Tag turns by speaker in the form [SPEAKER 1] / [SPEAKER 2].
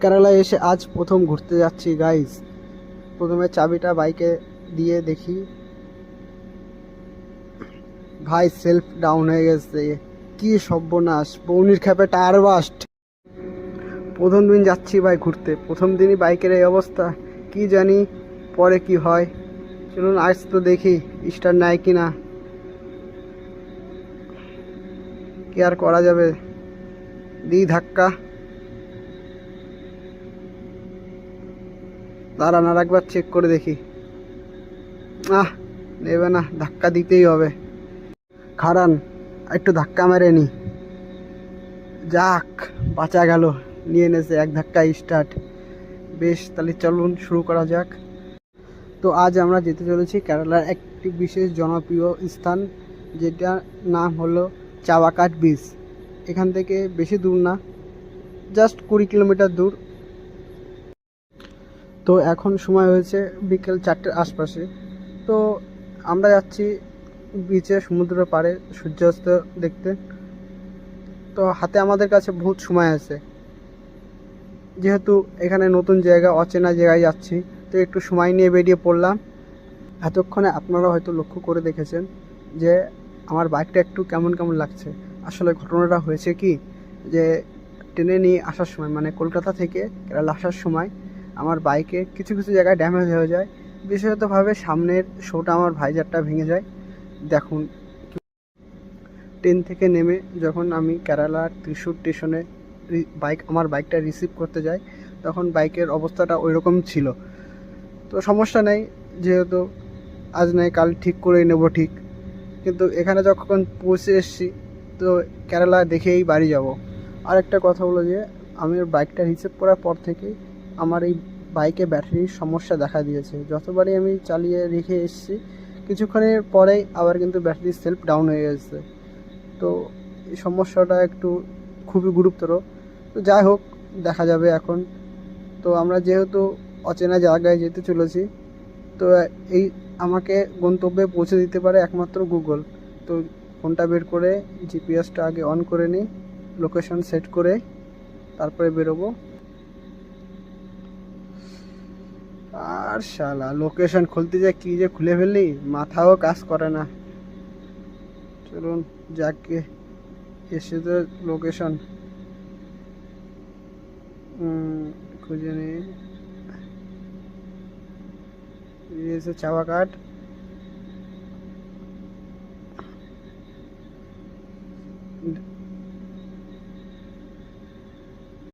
[SPEAKER 1] কেরালায় এসে আজ প্রথম ঘুরতে যাচ্ছি গাইস। প্রথমে চাবিটা বাইকে দিয়ে দেখি, ভাই সেলফ ডাউন হয়ে গেছে। কি সর্বনাশ, বৌনির খেপে টায়ার বাস্ট। প্রথম দিন যাচ্ছি ভাই ঘুরতে, প্রথম দিনই বাইকের এই অবস্থা। কি জানি পরে কি হয়। চলুন আজ তো দেখি স্টার্ট নেয় কি না। কি আর করা যাবে, দিই ধাক্কা। দাঁড়ান আর একবার চেক করে দেখি। নেবে না, ধাক্কা দিতেই হবে। খারান, একটু ধাক্কা মেরে নি। যাক, বাঁচা গেল, নিয়ে এনেছে এক ধাক্কায় স্টার্ট। বেশ, তাহলে চলুন শুরু করা যাক। তো আজ আমরা যেতে চলেছি কেরালার একটি বিশেষ জনপ্রিয় স্থান, যেটার নাম হলো চাওয়াকাট বিচ। এখান থেকে বেশি দূর না, জাস্ট 20 কিলোমিটার দূর। তো এখন সময় হয়েছে বিকেল 4টের আশপাশে। তো আমরা যাচ্ছি বিচে, সমুদ্রের পাড়ে সূর্যাস্ত দেখতে। তো হাতে আমাদের কাছে বহুত সময় আছে, যেহেতু এখানে নতুন জায়গা, অচেনা জায়গায় যাচ্ছি, তো একটু সময় নিয়ে বেরিয়ে পড়লাম। এতক্ষণে আপনারা হয়তো লক্ষ্য করে দেখেছেন যে আমার বাইকটা একটু কেমন কেমন লাগছে। আসলে ঘটনাটা হয়েছে কি, যে ট্রেনে নিয়ে আসার সময়, মানে কলকাতা থেকে কেরালা আসার সময়, আমার বাইকে কিছু কিছু জায়গায় ড্যামেজ হয়ে যায়। বিশেষতভাবে সামনের শোটা, আমার ভাইজারটা ভেঙে যায়। দেখুন, ট্রেন থেকে নেমে যখন আমি কেরালার ত্রিশূর স্টেশনে আমার বাইকটা রিসিভ করতে যাই, তখন বাইকের অবস্থাটা ওই রকম ছিল। তো সমস্যা নেই, যেহেতু আজ নয় কাল ঠিক করেই নেব ঠিক। কিন্তু এখানে যখন পৌঁছে এসেছি, তো কেরালা দেখেই বাড়ি যাব। আর একটা কথা হলো যে আমি বাইকটা রিসিভ করার পর থেকেই আমার এই বাইকে ব্যাটারির সমস্যা দেখা দিয়েছে। যতবারই আমি চালিয়ে রেখে এসেছি, কিছুক্ষণের পরেই আবার কিন্তু ব্যাটারির সেলফ ডাউন হয়ে গেছে। তো এই সমস্যাটা একটু খুবই গুরুতর। তো যাই হোক, দেখা যাবে এখন। তো আমরা যেহেতু অচেনা জায়গায় যেতে চলেছি, তো এই আমাকে গন্তব্যে পৌঁছে দিতে পারে একমাত্র গুগল। তো ফোনটা বের করে জিপিএসটা আগে অন করে নিই, লোকেশন সেট করে তারপরে বেরোবো। আর শালা লোকেশন খুলতে যা কি যে খুলে ফেললি, মাথাও কাজ করে না। চলুন যাকে, এসে তো লোকেশন খুঁজে নিই। এসে চাওয়াকাট।